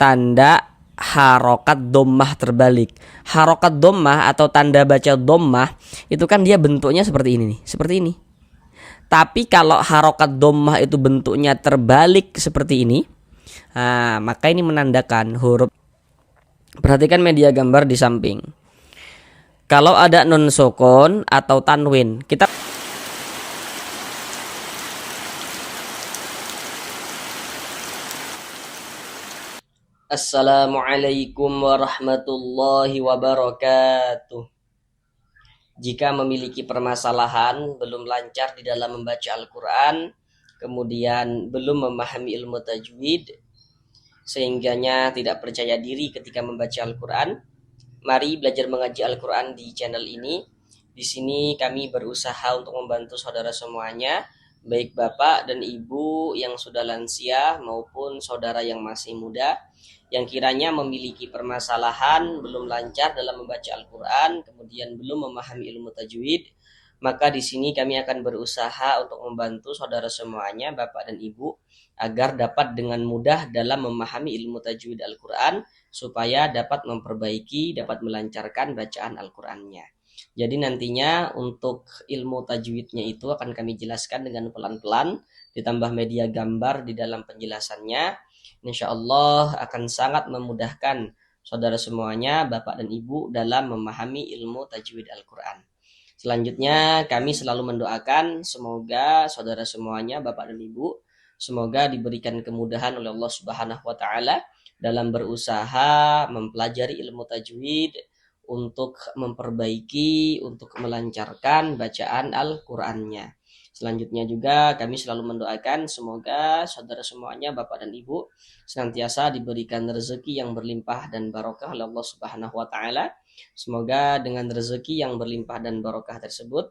tanda harokat dhammah terbalik. Harokat dhammah atau tanda baca dhammah itu kan dia bentuknya seperti ini nih, seperti ini. Tapi kalau harokat dhammah itu bentuknya terbalik seperti ini, nah, maka ini menandakan huruf. Perhatikan media gambar di samping. Kalau ada nun sukun atau tanwin, kita Assalamualaikum warahmatullahi wabarakatuh. Jika memiliki permasalahan, belum lancar di dalam membaca Al-Quran, kemudian belum memahami ilmu tajwid, sehingganya tidak percaya diri ketika membaca Al-Quran, mari belajar mengaji Al-Quran di channel ini. Di sini kami berusaha untuk membantu saudara semuanya, baik bapak dan ibu yang sudah lansia maupun saudara yang masih muda, yang kiranya memiliki permasalahan, belum lancar dalam membaca Al-Quran, kemudian belum memahami ilmu tajwid, maka di sini kami akan berusaha untuk membantu saudara semuanya, bapak dan ibu, agar dapat dengan mudah dalam memahami ilmu tajwid Al-Quran, supaya dapat memperbaiki, dapat melancarkan bacaan Al-Qurannya. Jadi nantinya untuk ilmu tajwidnya itu akan kami jelaskan dengan pelan-pelan, ditambah media gambar di dalam penjelasannya. Insya Allah akan sangat memudahkan saudara semuanya, bapak dan ibu, dalam memahami ilmu tajwid Al-Quran. Selanjutnya kami selalu mendoakan semoga saudara semuanya, bapak dan ibu, semoga diberikan kemudahan oleh Allah Subhanahu wa Ta'ala dalam berusaha mempelajari ilmu tajwid untuk memperbaiki, untuk melancarkan bacaan Al-Qur'annya. Selanjutnya juga kami selalu mendoakan semoga saudara semuanya, bapak dan ibu, senantiasa diberikan rezeki yang berlimpah dan barokah oleh Allah Subhanahu wa Ta'ala. Semoga dengan rezeki yang berlimpah dan barokah tersebut,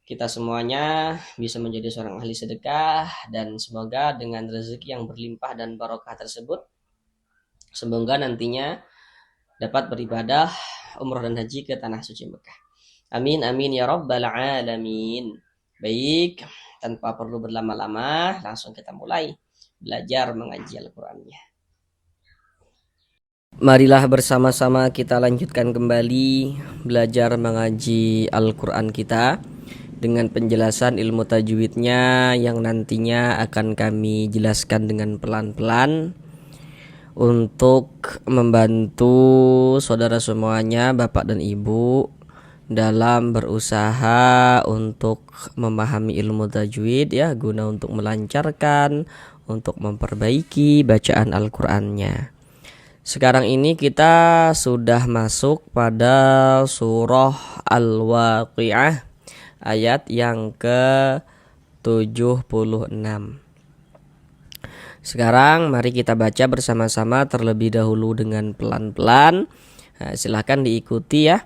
kita semuanya bisa menjadi seorang ahli sedekah, dan semoga dengan rezeki yang berlimpah dan barokah tersebut, semoga nantinya dapat beribadah umroh dan haji ke tanah suci Mekah. Amin amin ya rabbal alamin. Baik, tanpa perlu berlama-lama, langsung kita mulai belajar mengaji Al-Qur'annya. Marilah bersama-sama kita lanjutkan kembali belajar mengaji Al-Qur'an kita dengan penjelasan ilmu tajwidnya yang nantinya akan kami jelaskan dengan pelan-pelan untuk membantu saudara semuanya, bapak dan ibu, dalam berusaha untuk memahami ilmu tajwid ya, guna untuk melancarkan, untuk memperbaiki bacaan Al-Qur'annya. Sekarang ini kita sudah masuk pada surah Al-Waqi'ah ayat yang ke-76. Sekarang mari kita baca bersama-sama terlebih dahulu dengan pelan-pelan. Silahkan diikuti ya.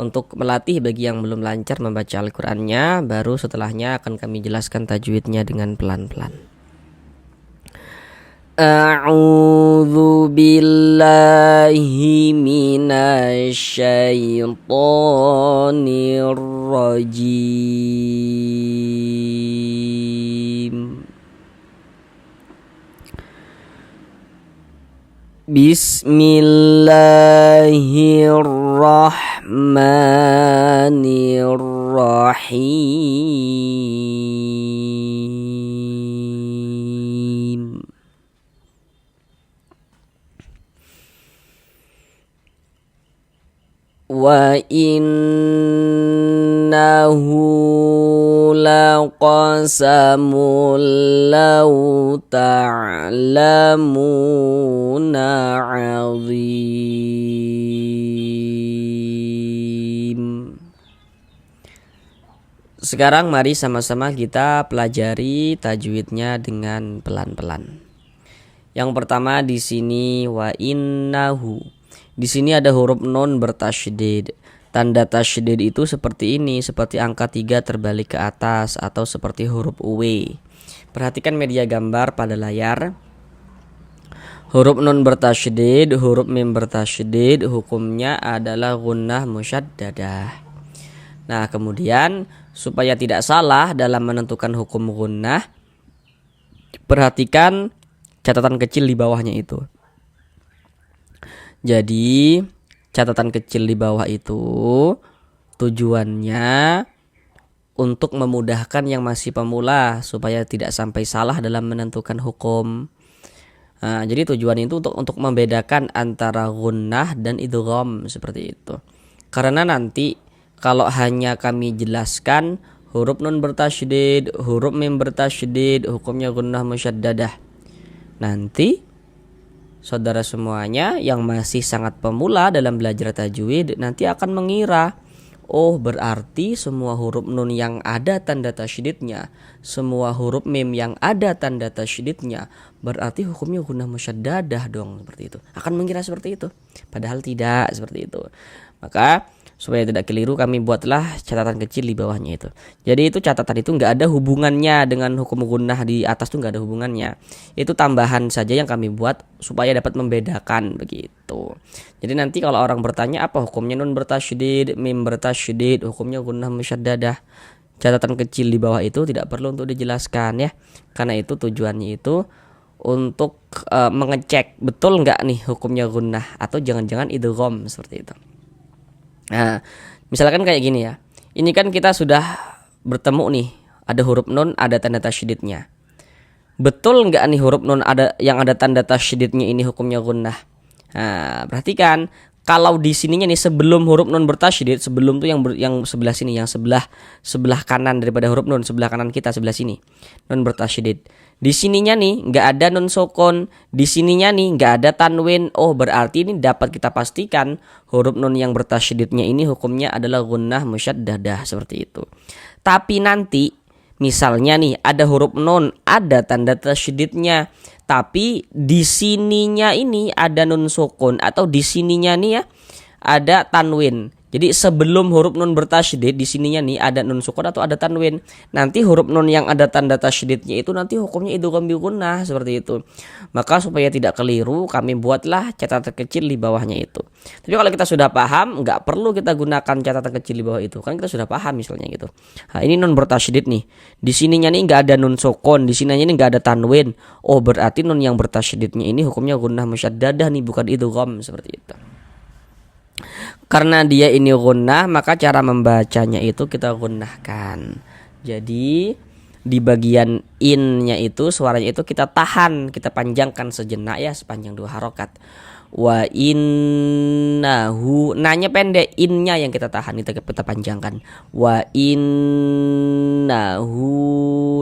Untuk melatih bagi yang belum lancar membaca Al-Qur'annya, baru setelahnya akan kami jelaskan tajwidnya dengan pelan-pelan. A'udzu billahi minasy syaithanir rajim. Bismillahirrahmanirrahim. Wa innahu laqasamul law ta'lamuna 'azim. Sekarang mari sama-sama kita pelajari tajwidnya dengan pelan-pelan. Yang pertama di sini wa innahu. Di sini ada huruf nun bertasydid. Tanda tasydid itu seperti ini, seperti angka 3 terbalik ke atas atau seperti huruf W. Perhatikan media gambar pada layar. Huruf nun bertasydid, huruf mim bertasydid, hukumnya adalah gunnah musyaddadah. Nah, kemudian supaya tidak salah dalam menentukan hukum gunnah, perhatikan catatan kecil di bawahnya itu. Jadi catatan kecil di bawah itu tujuannya untuk memudahkan yang masih pemula supaya tidak sampai salah dalam menentukan hukum. Nah, jadi tujuan itu untuk membedakan antara gunnah dan idgham seperti itu. Karena nanti kalau hanya kami jelaskan huruf nun bertasydid, huruf mim bertasydid, hukumnya gunnah musyaddadah. Nanti saudara semuanya yang masih sangat pemula dalam belajar tajwid nanti akan mengira, oh berarti semua huruf nun yang ada tanda tasydidnya, semua huruf mim yang ada tanda tasydidnya, berarti hukumnya gunnah musyaddadah dong, seperti itu. Akan mengira seperti itu. Padahal tidak seperti itu. Maka supaya tidak keliru kami buatlah catatan kecil di bawahnya itu. Jadi itu catatan itu nggak ada hubungannya dengan hukum gunnah di atas, tuh nggak ada hubungannya. Itu tambahan saja yang kami buat supaya dapat membedakan begitu. Jadi nanti kalau orang bertanya apa hukumnya nun bertasydid, mim bertasydid, hukumnya gunnah musyaddadah, catatan kecil di bawah itu tidak perlu untuk dijelaskan ya. Karena itu tujuannya itu untuk mengecek betul nggak nih hukumnya gunnah atau jangan-jangan idgham seperti itu. Nah, misalkan kayak gini ya. Ini kan kita sudah bertemu nih, ada huruf nun, ada tanda tasydidnya. Betul nggak nih huruf nun yang ada tanda tasydidnya ini hukumnya gunnah? Nah, perhatikan kalau di sininya nih sebelum huruf nun bertasydid, sebelum tuh yang sebelah sini, yang sebelah kanan daripada huruf nun, sebelah kanan kita sebelah sini. Nun bertasydid. Di sininya nih nggak ada nun sukun, di sininya nih nggak ada tanwin. Oh, berarti ini dapat kita pastikan huruf nun yang bertasydidnya ini hukumnya adalah gunnah musyaddadah seperti itu. Tapi nanti misalnya nih ada huruf nun, ada tanda tasydidnya, tapi di sininya ini ada nun sukun atau di sininya nih ya ada tanwin. Jadi sebelum huruf nun bertasydid di sininya nih ada nun sukun atau ada tanwin. Nanti huruf nun yang ada tanda tasydidnya itu nanti hukumnya idgham bi gunnah seperti itu. Maka supaya tidak keliru kami buatlah catatan kecil di bawahnya itu. Tapi kalau kita sudah paham nggak perlu kita gunakan catatan kecil di bawah itu. Kan kita sudah paham misalnya gitu. Nah, ini nun bertasydid nih. Di sininya nih nggak ada nun sukun, di sininya nih nggak ada tanwin. Oh, berarti nun yang bertasydidnya ini hukumnya gunnah musyaddadah nih, bukan idgham seperti itu. Karena dia ini gunnah, maka cara membacanya itu kita gunnahkan. Jadi di bagian innya itu suaranya itu kita tahan, kita panjangkan sejenak ya, sepanjang 2 harokat. Wa innahu, nanya pendek, innya yang kita tahan, kita panjangkan. Wa innahu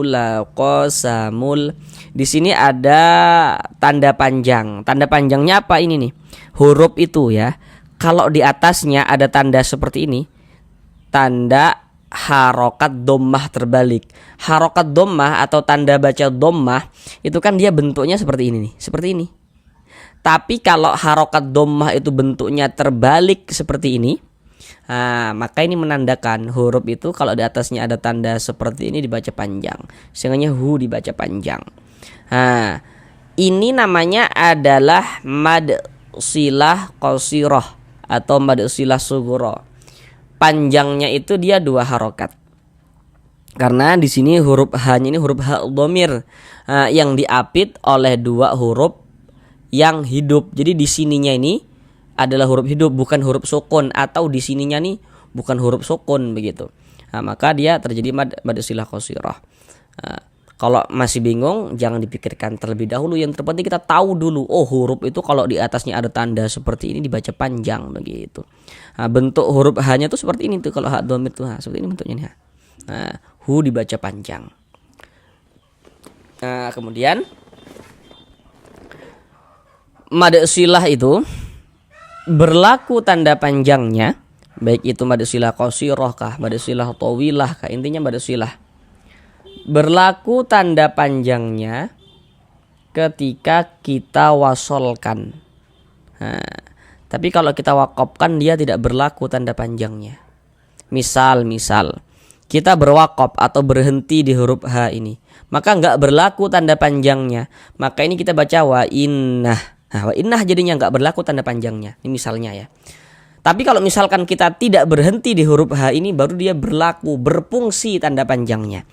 laqasamul. Di sini ada tanda panjang. Tanda panjangnya apa ini nih? Huruf itu ya. Kalau di atasnya ada tanda seperti ini, tanda harokat dhammah terbalik. Harokat dhammah atau tanda baca dhammah itu kan dia bentuknya seperti ini nih, seperti ini. Tapi kalau harokat dhammah itu bentuknya terbalik seperti ini, nah, maka ini menandakan huruf itu kalau di atasnya ada tanda seperti ini dibaca panjang. Sehingga hu dibaca panjang. Nah, ini namanya adalah mad silah qasirah atau mad silah sughra. Panjangnya itu dia 2 harokat. Karena di sini huruf h-nya ini huruf ha dhamir yang diapit oleh 2 huruf yang hidup. Jadi di sininya ini adalah huruf hidup, bukan huruf sukun, atau di sininya nih bukan huruf sukun begitu. Nah, maka dia terjadi mad silah qasirah. Kalau masih bingung, jangan dipikirkan terlebih dahulu. Yang terpenting kita tahu dulu, oh huruf itu kalau di atasnya ada tanda seperti ini dibaca panjang begitu. Nah, bentuk huruf h-nya tuh seperti ini tuh, kalau ha dhamir tuh seperti ini bentuknya nih. Nah, hu dibaca panjang. Nah, kemudian mad silah itu berlaku tanda panjangnya, baik itu mad silah qasirah kah, mad silah tawilah kah, intinya mad silah. Berlaku tanda panjangnya ketika kita wasolkan. Nah, tapi kalau kita wakopkan dia tidak berlaku tanda panjangnya. Misal kita berwakop atau berhenti di huruf H ini, maka nggak berlaku tanda panjangnya. Maka ini kita baca wa innah. Nah, wa innah jadinya nggak berlaku tanda panjangnya. Ini misalnya ya. Tapi kalau misalkan kita tidak berhenti di huruf H ini, baru dia berlaku, berfungsi tanda panjangnya.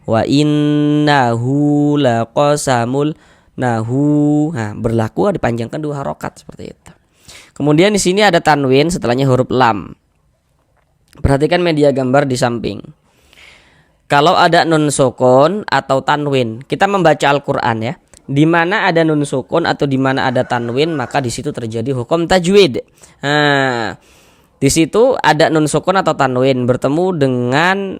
Wa innahu laqasamul nahu. Nah, berlaku dipanjangkan 2 harokat seperti itu. Kemudian di sini ada tanwin setelahnya huruf lam. Perhatikan media gambar di samping. Kalau ada nun sukun atau tanwin, kita membaca Al-Qur'an ya. Di mana ada nun sukun atau di mana ada tanwin, maka di situ terjadi hukum tajwid. Nah, di situ ada nun sukun atau tanwin bertemu dengan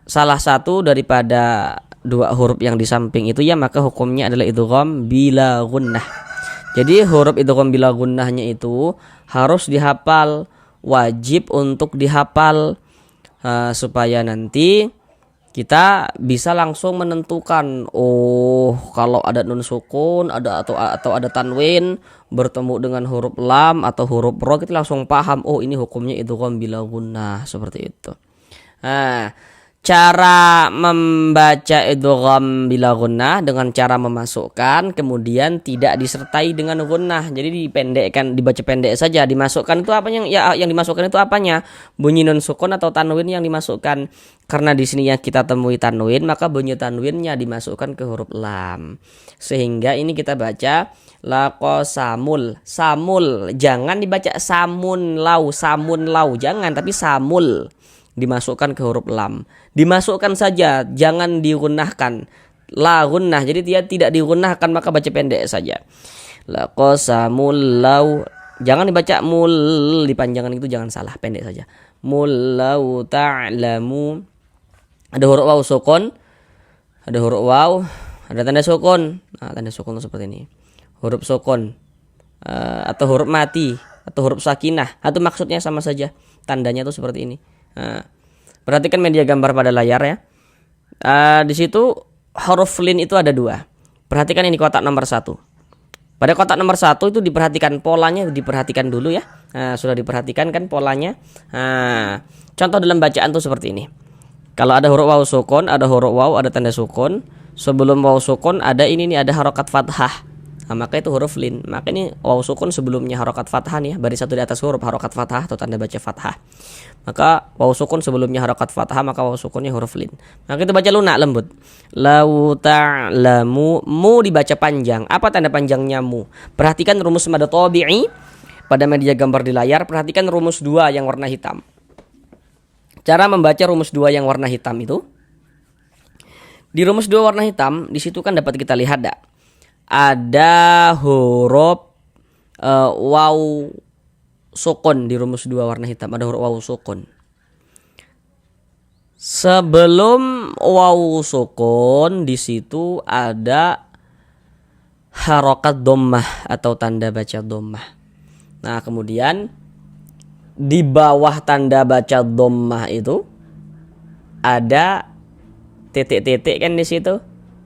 salah satu daripada dua huruf yang di samping itu ya, maka hukumnya adalah idgham bila gunnah. Jadi huruf idgham bila gunnahnya itu harus dihafal, wajib untuk dihafal. Supaya nanti kita bisa langsung menentukan, oh kalau ada nun sukun ada atau ada tanwin bertemu dengan huruf lam atau huruf ro, kita langsung paham, oh ini hukumnya idgham bila gunnah, seperti itu. Nah, cara membaca idgham bila gunnah dengan cara memasukkan kemudian tidak disertai dengan gunnah. Jadi dipendekkan, dibaca pendek saja. Dimasukkan itu apanya? Ya, yang dimasukkan itu apanya? Bunyi nun sukun atau tanwin yang dimasukkan. Karena di sini yang kita temui tanwin, maka bunyi tanwinnya dimasukkan ke huruf lam. Sehingga ini kita baca laqasamul, samul. Jangan dibaca samun lau, jangan, tapi samul. Dimasukkan ke huruf lam. Dimasukkan saja, jangan digunnahkan. La gunnah, jadi dia tidak digunnahkan, maka baca pendek saja. Laqasamul lau. Jangan dibaca mul, dipanjangkan itu jangan salah, pendek saja. Mul lau ta'lamu. Ada huruf waw sukun, ada huruf waw, ada tanda sukun. Nah, tanda sukun itu seperti ini. Huruf sukun atau huruf mati atau huruf sakinah, atau maksudnya sama saja. Tandanya itu seperti ini. Nah, perhatikan media gambar pada layar ya. Di situ huruf lin itu ada dua. Perhatikan ini kotak nomor 1. Pada kotak nomor 1 itu diperhatikan polanya, diperhatikan dulu ya. Nah, sudah diperhatikan kan polanya. Nah, contoh dalam bacaan tuh seperti ini. Kalau ada huruf waw sukun, ada huruf waw, ada tanda sukun. Sebelum waw sukun ada ini nih, ada harokat fathah. Nah, maka itu huruf lin. Maka ini waw sukun sebelumnya harokat fathah nih ya, baris satu di atas huruf harokat fathah atau tanda baca fathah. Maka waw sukun sebelumnya harokat fathah, maka waw sukunnya huruf lin. Maka kita baca lunak lembut. Lau ta'lamu, mu dibaca panjang. Apa tanda panjangnya mu? Perhatikan rumus mad tabi'i pada media gambar di layar. Perhatikan rumus 2 yang warna hitam. Cara membaca rumus 2 yang warna hitam itu, di rumus 2 warna hitam di situ kan dapat kita lihat ada huruf waw sukun. Di rumus 2 warna hitam ada huruf waw sukun. Sebelum waw sukun di situ ada harokat dhammah atau tanda baca dhammah. Nah, kemudian di bawah tanda baca dhammah itu ada titik-titik kan di situ.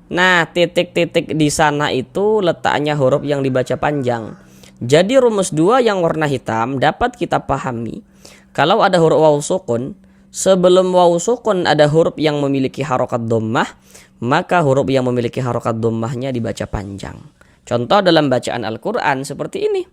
Nah, titik-titik di sana itu letaknya huruf yang dibaca panjang. Jadi rumus 2 yang warna hitam dapat kita pahami. Kalau ada huruf waw sukun, sebelum waw sukun ada huruf yang memiliki harokat dhammah, maka huruf yang memiliki harokat dhammahnya dibaca panjang. Contoh dalam bacaan Al-Qur'an seperti ini.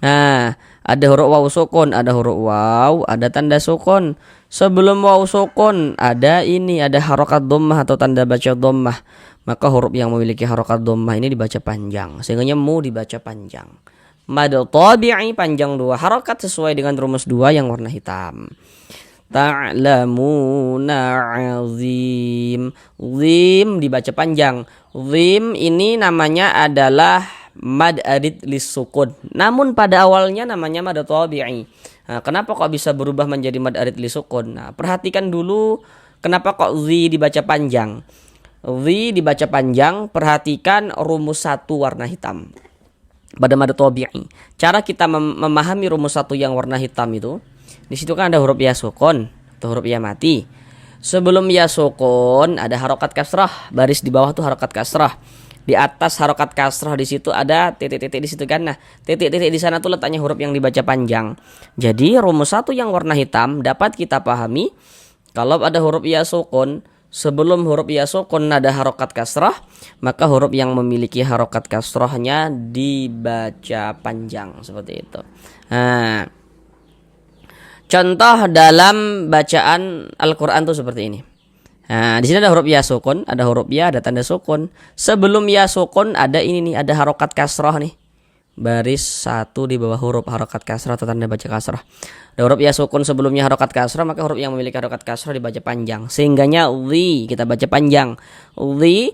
Nah, ada huruf waw sukun, ada huruf waw, ada tanda sukun. Sebelum waw sukun ada ini, ada harokat dhammah atau tanda baca dhammah. Maka huruf yang memiliki harokat dhammah ini dibaca panjang. Sehingga mu dibaca panjang. Mad tabi'i panjang 2 harokat sesuai dengan rumus 2 yang warna hitam. Ta'lamuna azim. Zim dibaca panjang. Zim ini namanya adalah mad arid lisukun. Namun pada awalnya namanya mad tabi'i. Nah, kenapa kok bisa berubah menjadi mad arid lisukun? Nah, perhatikan dulu kenapa kok zi dibaca panjang. Zi dibaca panjang, perhatikan rumus 1 warna hitam pada mad tabi'i. Cara kita memahami rumus 1 yang warna hitam itu, di situ kan ada huruf ya sukun atau huruf ya mati. Sebelum ya sukun ada harokat kasrah, baris di bawah tuh harokat kasrah. Di atas harokat kasrah di situ ada titik-titik di situ kan. Nah, titik-titik di sana tuh letaknya huruf yang dibaca panjang. Jadi rumus 1 yang warna hitam dapat kita pahami kalau ada huruf ya sukun, sebelum huruf ya sukun ada harokat kasrah, maka huruf yang memiliki harokat kasrahnya dibaca panjang seperti itu. Nah, contoh dalam bacaan Al-Qur'an tuh seperti ini. Nah, di sini ada huruf ya sukun, ada huruf ya, ada tanda sukun. Sebelum ya sukun ada ini nih, ada harokat kasrah nih. baris 1 di bawah huruf harokat kasrah atau tanda baca kasrah. Ada huruf ya sukun sebelumnya harokat kasrah, maka huruf yang memiliki harokat kasrah dibaca panjang. Sehingganya li kita baca panjang. Li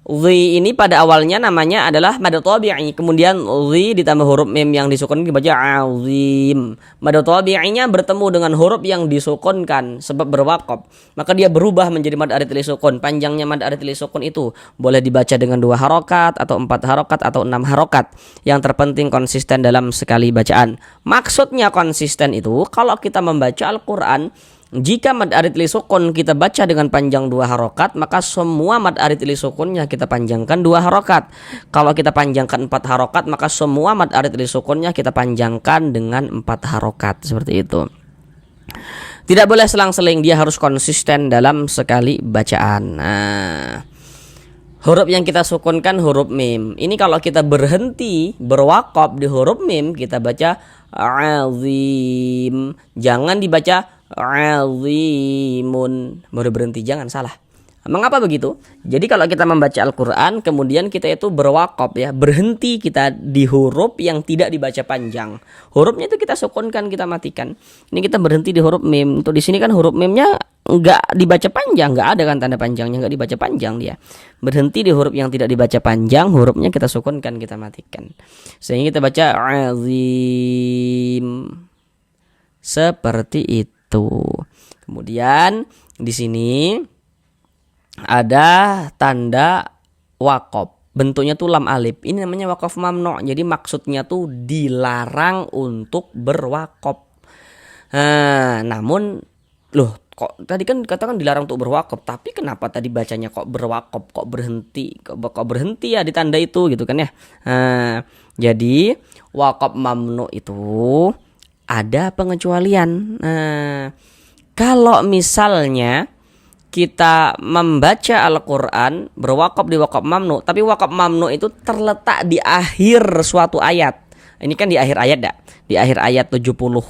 ini pada awalnya namanya adalah mad tabi'i, kemudian li ditambah huruf mim yang disukunkan dibaca azim. Mad tabi'inya bertemu dengan huruf yang disukunkan sebab berwaqaf, maka dia berubah menjadi mad arid li sukun. Panjangnya mad arid li sukun itu boleh dibaca dengan 2 harokat atau 4 harokat atau 6 harokat. Yang terpenting konsisten dalam sekali bacaan. Maksudnya konsisten itu kalau kita membaca Al-Quran, jika mad arid li sukun kita baca dengan panjang 2 harokat, maka semua mad arid li sukunnya kita panjangkan 2 harokat. Kalau kita panjangkan 4 harokat, maka semua mad arid li sukunnya kita panjangkan dengan 4 harokat. Seperti itu. Tidak boleh selang-seling, dia harus konsisten dalam sekali bacaan. Nah, huruf yang kita sukunkan huruf mim. Ini kalau kita berhenti berwaqaf di huruf mim, kita baca azim. Jangan dibaca azimun, baru berhenti, jangan salah. Mengapa begitu? Jadi kalau kita membaca Al-Quran kemudian kita itu berwaqaf ya, berhenti kita di huruf yang tidak dibaca panjang. Hurufnya itu kita sukunkan, kita matikan. Ini kita berhenti di huruf mim. Untuk di sini kan huruf mimnya nggak dibaca panjang, nggak ada kan tanda panjangnya, nggak dibaca panjang dia. Berhenti di huruf yang tidak dibaca panjang, hurufnya kita sukunkan, kita matikan. Sehingga kita baca azim. Seperti itu. Kemudian di sini ada tanda waqaf. Bentuknya tuh lam alif. Ini namanya waqaf mamnu'. Jadi maksudnya tuh dilarang untuk berwaqaf. Namun loh, kok tadi kan katakan dilarang untuk berwaqaf, tapi kenapa tadi bacanya kok berwaqaf, kok berhenti, kok berhenti ya di tanda itu gitu kan ya. Jadi waqaf mamnu' itu ada pengecualian. Kalau misalnya kita membaca Al-Quran berwaqaf di waqaf mamnu, tapi waqaf mamnu itu terletak di akhir suatu ayat. Ini kan di akhir ayat dah, di akhir ayat 76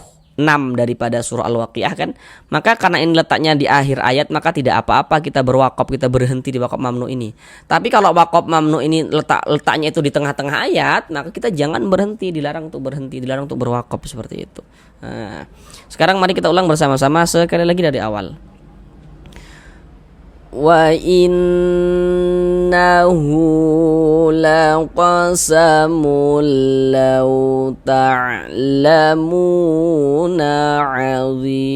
daripada surah Al-Waqiah kan. Maka karena ini letaknya di akhir ayat, maka tidak apa-apa kita berwaqaf, kita berhenti di waqaf mamnu ini. Tapi kalau waqaf mamnu ini letaknya itu di tengah-tengah ayat, maka kita jangan berhenti, dilarang untuk berhenti, dilarang untuk berwaqaf seperti itu. Sekarang mari kita ulang bersama-sama sekali lagi dari awal. Wa innahu laqasamul law ta'lamuna 'azim.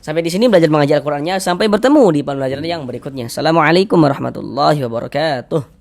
Sampai di sini belajar mengajar Al-Qur'annya, sampai bertemu di pembelajaran yang berikutnya. Assalamualaikum warahmatullahi wabarakatuh.